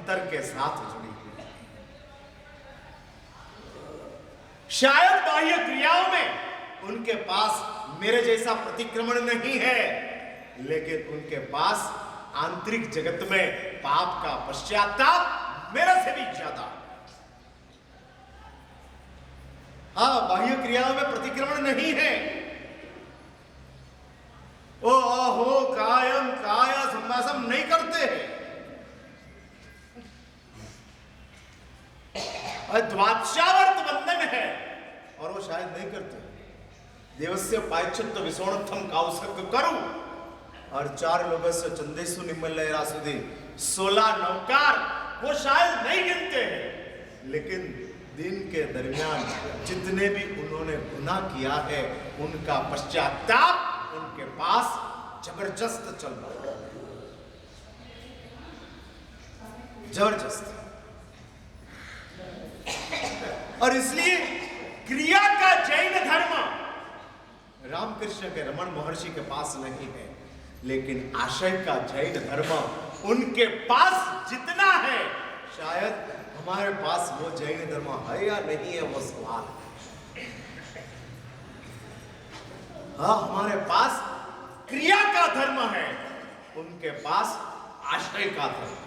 अंतर के साथ जुड़ी हुई है। शायद बाह्य क्रियाओं में उनके पास मेरे जैसा प्रतिक्रमण नहीं है, लेकिन उनके पास आंतरिक जगत में पाप का पश्चाताप मेरे से भी ज्यादा। हाँ, बाह्य क्रियाओं में प्रतिक्रमण नहीं है। ओ अहो कायम काया संभाषण नहीं करते हैं। द्वादशावर्त बंधन है और वो शायद नहीं करते। देवस्य पायच्छित्त विसोणत्थम काउसर्ग करूं और 4 लोगों से चंदेसु निम्मलयरा सुधी 16 नौकार वो शायद नहीं गिनते हैं, लेकिन दिन के दरमियान जितने भी उन्होंने गुनाह किया है उनका पश्चाताप उनके पास जबरदस्त चल रहा है, जबरदस्त। और इसलिए क्रिया का जैन धर्म रामकृष्ण के रमण महर्षि के पास नहीं है, लेकिन आशय का जैन धर्म उनके पास जितना है, शायद हमारे पास वो जैन धर्म है या नहीं है, वो सवाल है। हाँ, हमारे पास क्रिया का धर्म है, उनके पास आशय का धर्म।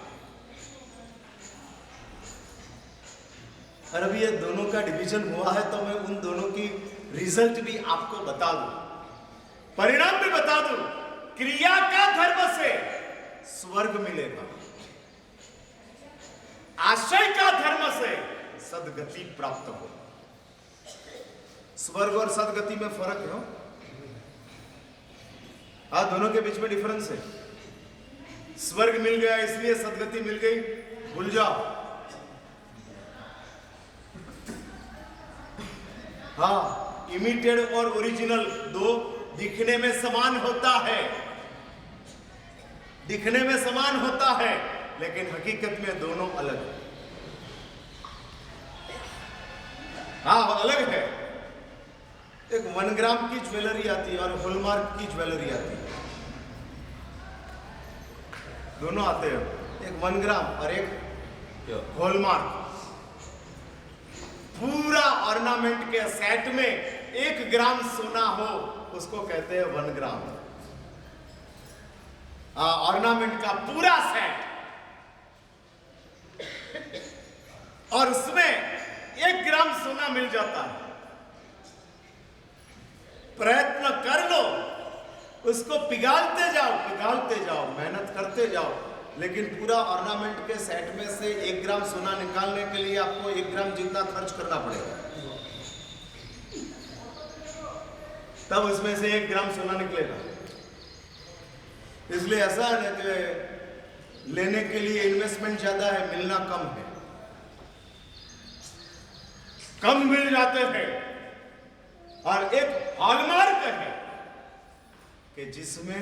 और अभी ये दोनों का डिवीजन हुआ है तो मैं उन दोनों की रिजल्ट भी आपको बता दूं, परिणाम भी बता दूं। क्रिया का धर्म से स्वर्ग मिलेगा, आशय का धर्म से सदगति प्राप्त हो। स्वर्ग और सदगति में फर्क है। हाँ, दोनों के बीच में डिफरेंस है। स्वर्ग मिल गया इसलिए सदगति मिल गई, भूल जाओ। हाँ, इमिटेड और ओरिजिनल दो दिखने में समान होता है, दिखने में समान होता है, लेकिन हकीकत में दोनों अलग है। हाँ, अलग है। एक 1 ग्राम की ज्वेलरी आती है और हॉलमार्क की ज्वेलरी आती है, दोनों आते हैं। एक 1 ग्राम और एक हॉलमार्क। पूरा ऑर्नामेंट के सेट में 1 ग्राम सोना हो उसको कहते हैं 1 ग्राम। ऑर्नामेंट का पूरा सेट, और उसमें 1 ग्राम सोना मिल जाता है। प्रयत्न कर लो, उसको पिघालते जाओ, मेहनत करते जाओ, लेकिन पूरा ऑर्नामेंट के सेट में से 1 ग्राम सोना निकालने के लिए आपको 1 ग्राम जितना खर्च करना पड़ेगा, तब उसमें से 1 ग्राम सोना निकलेगा। इसलिए ऐसा है कि लेने के लिए इन्वेस्टमेंट ज्यादा है, मिलना कम है, कम मिल जाते हैं। और एक हॉलमार्क है कि जिसमें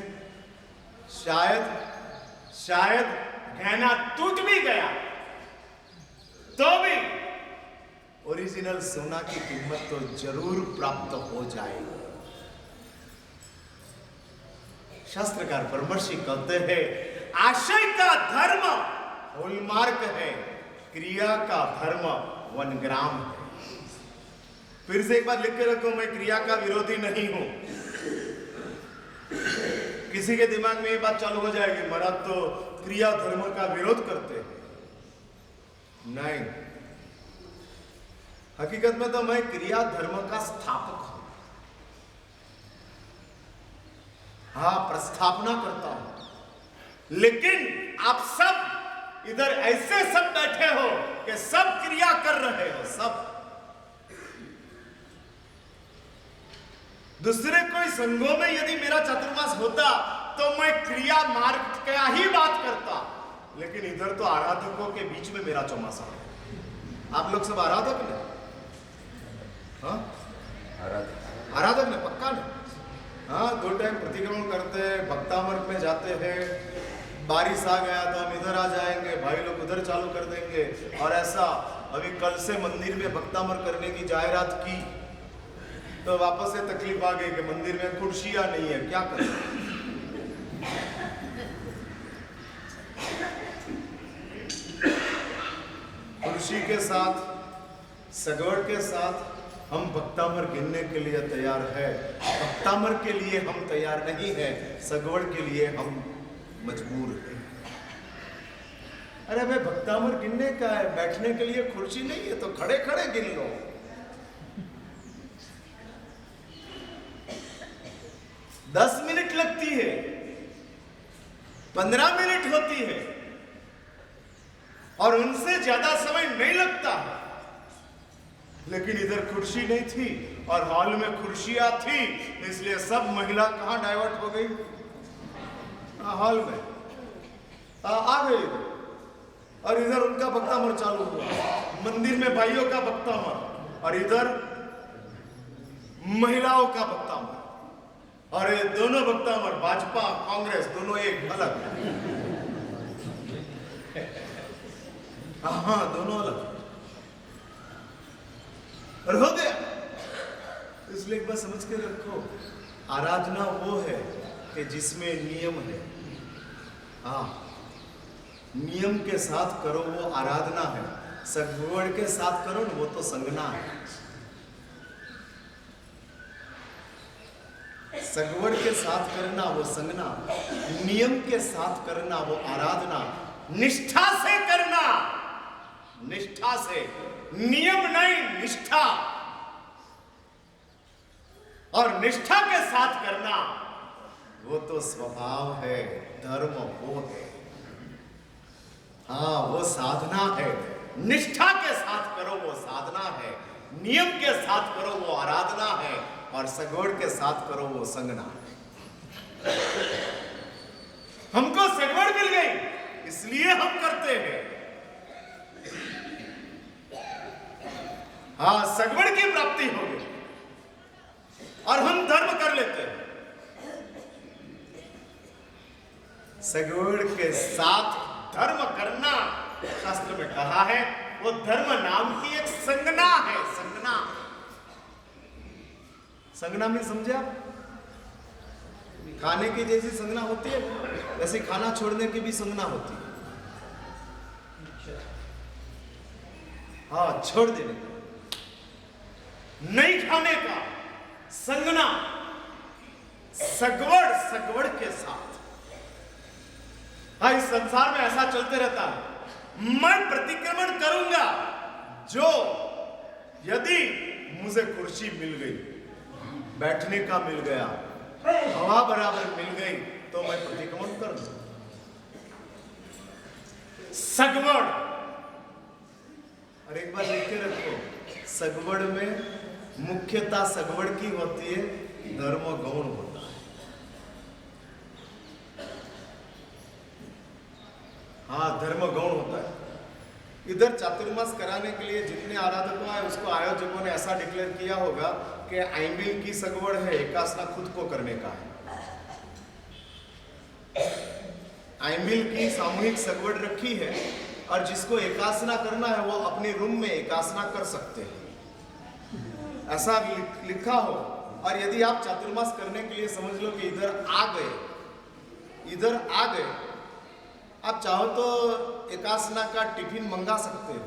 शायद गहना टूट भी गया तो भी ओरिजिनल सोना की कीमत तो जरूर प्राप्त हो जाएगी। शास्त्रकार परमर्षि कहते हैं आशय का धर्म हॉलमार्क है, क्रिया का धर्म 1 ग्राम है। फिर से एक बार लिख के रखो, मैं क्रिया का विरोधी नहीं हूं। किसी के दिमाग में ये बात चालू हो जाएगी, महाराज तो क्रिया धर्म का विरोध करते हैं। नहीं, हकीकत में तो मैं क्रिया धर्म का स्थापक हूं। हाँ, प्रस्थापना करता हूं, लेकिन आप सब इधर ऐसे सब बैठे हो कि सब क्रिया कर रहे हो, सब। दूसरे कोई संघों में यदि मेरा चातुर्मास होता तो मैं क्रिया मार्ग का ही बात करता, लेकिन इधर तो आराधकों के बीच में मेरा चौमासा है। आप लोग सब आराधक ने? हाँ, आराधक ने, पक्का ने। हाँ, 2 टाइम प्रतिक्रमण करते हैं, भक्तामर्ग में जाते हैं। बारिश आ गया तो हम इधर आ जाएंगे, भाई लोग उधर चालू कर देंगे। और ऐसा अभी कल से मंदिर में भक्तामर्ग करने की जायरात की तो वापस से तकलीफ आ गई कि मंदिर में कुर्सियां नहीं है, क्या करें। खुर्शी के साथ, सगवड़ के साथ हम भक्तामर गिनने के लिए तैयार है। भक्तामर के लिए हम तैयार नहीं है, सगवड़ के लिए हम मजबूर हैं। अरे भाई, भक्तामर गिनने का है, बैठने के लिए कुर्सी नहीं है, तो खड़े खड़े गिन लो। दस मिनट लगती है, 15 मिनट होती है, और उनसे ज्यादा समय नहीं लगता। लेकिन इधर कुर्सी नहीं थी और हॉल में कुर्सियां थी, इसलिए सब महिला कहां डाइवर्ट हो गई? हॉल में आ गई इधर, और इधर उनका बक्तामर चालू हुआ। मंदिर में भाइयों का बक्तामर और इधर महिलाओं का बक्तामर, और ये दोनों बक्तामर भाजपा कांग्रेस दोनों एक अलग। हाँ, दोनों अलग, और हो गया। इसलिए एक बात समझ के रखो, आराधना वो है कि जिसमें नियम है। हाँ, नियम के साथ करो वो आराधना है, सगवड़ के साथ करो वो तो संगना है। सगवड़ के साथ करना वो संगना, नियम के साथ करना वो आराधना। निष्ठा से करना, निष्ठा से, नियम नहीं निष्ठा, और निष्ठा के साथ करना वो तो स्वभाव है, धर्म वो है। हाँ, वो साधना है। निष्ठा के साथ करो वो साधना है, नियम के साथ करो वो आराधना है, और सगवड़ के साथ करो वो संगना है। हमको सगवड़ मिल गई इसलिए हम करते हैं। हाँ, सगवड़ की प्राप्ति हो गई और हम धर्म कर लेते हैं। सगवड़ के साथ धर्म करना शास्त्र में कहा है, वो धर्म नाम की एक संगना है। संगना, संगना में समझे आप? खाने की जैसी संगना होती है, वैसे खाना छोड़ने की भी संगना होती है। हाँ, छोड़ देने का, नहीं खाने का संगना, सगवड़, सगवड़ के साथ। हाँ, इस संसार में ऐसा चलते रहता है, मैं प्रतिक्रमण करूंगा जो, यदि मुझे कुर्सी मिल गई, बैठने का मिल गया, हवा बराबर मिल गई, तो मैं प्रतिक्रमण कर दूं। सगवड़, और एक बार लिख के रखो, सगवड़ में मुख्यता सगवड़ की होती है, धर्म गौण होता है। हाँ, धर्म गौण होता है। इधर चातुर्मास कराने के लिए जितने आराधकों आए, उसको आयोजकों ने ऐसा डिक्लेयर किया होगा कि आइमिल की सगवड़ है, एकासना खुद को करने का है। आइमिल की सामूहिक सगवड़ रखी है, और जिसको एकासना करना है वो अपने रूम में एकासना कर सकते हैं, ऐसा लिखा हो। और यदि आप चातुर्मास करने के लिए समझ लो कि इधर आ गए, इधर आ गए, आप चाहो तो एकासना का टिफिन मंगा सकते हो,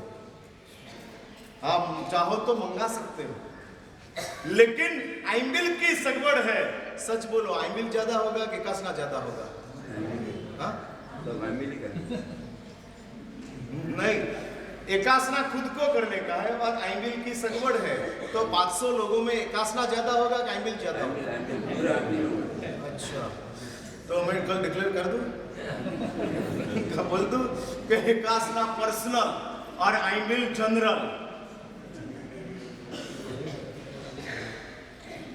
आप चाहो तो मंगा सकते हो। लेकिन आइमिल की सगवड़ है, सच बोलो, आइमिल ज्यादा होगा कि एकासना ज्यादा होगा? हाँ, तो आइमिल ही करना। नहीं, एकासना खुद को करने का है और आइमिल की सगवड़ है, तो 500 लोगों में एकासना ज्यादा होगा कि आइमिल ज्यादा होगा? अच्छा, तो मैं कल डिक्लेयर कर दूं, बोल दूं कि एकासना पर्सनल और आइमिल जनरल।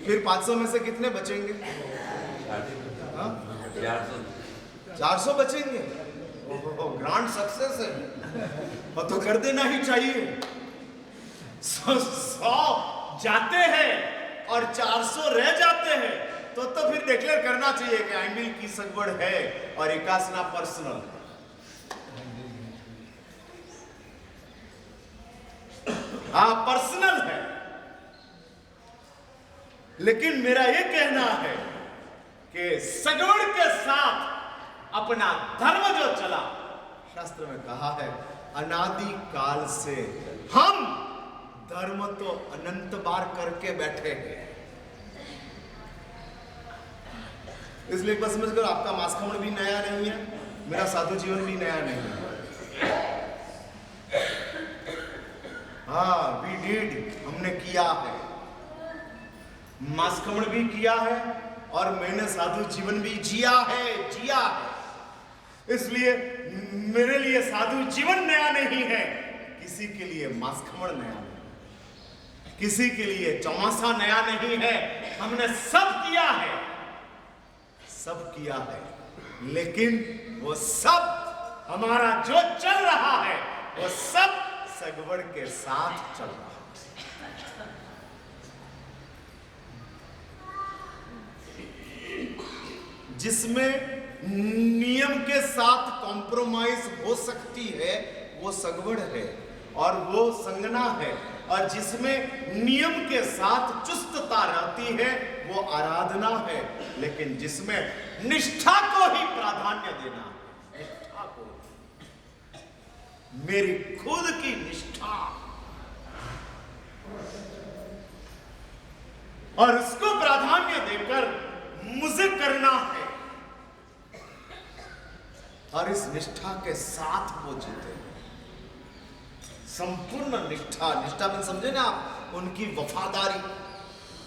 फिर 500 में से कितने बचेंगे? 400 बचेंगे। ग्रांड सक्सेस है, और तो कर देना ही चाहिए। 100 जाते हैं और 400 रह जाते हैं, तो फिर डिक्लेयर करना चाहिए कि आइमिल की सगवड़ है और एकासना पर्सनल। हाँ, पर्सनल है। लेकिन मेरा यह कहना है कि सगवड़ के साथ अपना धर्म जो चला, शास्त्र में कहा है अनादि काल से हम धर्म तो अनंत बार करके बैठे हैं। इसलिए बस समझ करो, आपका मासखमण भी नया नहीं है, मेरा साधु जीवन भी नया नहीं है। हाँ, वी डिड, हमने किया है, मासखमण भी किया है और मैंने साधु जीवन भी जिया है। इसलिए मेरे लिए साधु जीवन नया नहीं है, किसी के लिए मासखमण नया नहीं, किसी के लिए चौमासा नया नहीं है। हमने सब किया है, लेकिन वो सब हमारा जो चल रहा है वो सब सगवड़ के साथ चल रहा है। जिसमें नियम के साथ कॉम्प्रोमाइज हो सकती है वो सगवड़ है और वो संगना है, और जिसमें नियम के साथ चुस्तता रहती है वो आराधना है। लेकिन जिसमें निष्ठा को ही प्राधान्य देना, निष्ठा को, मेरी खुद की निष्ठा, और उसको प्राधान्य देकर मुझे करना है, और इस निष्ठा के साथ वो जीते। संपूर्ण निष्ठा में समझे ना आप, उनकी वफादारी,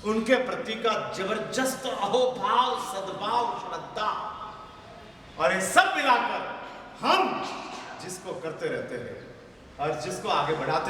उनके प्रति का जबरदस्त अहोभाव, सद्भाव, श्रद्धा, और ये सब मिलाकर हम जिसको करते रहते हैं और जिसको आगे बढ़ाते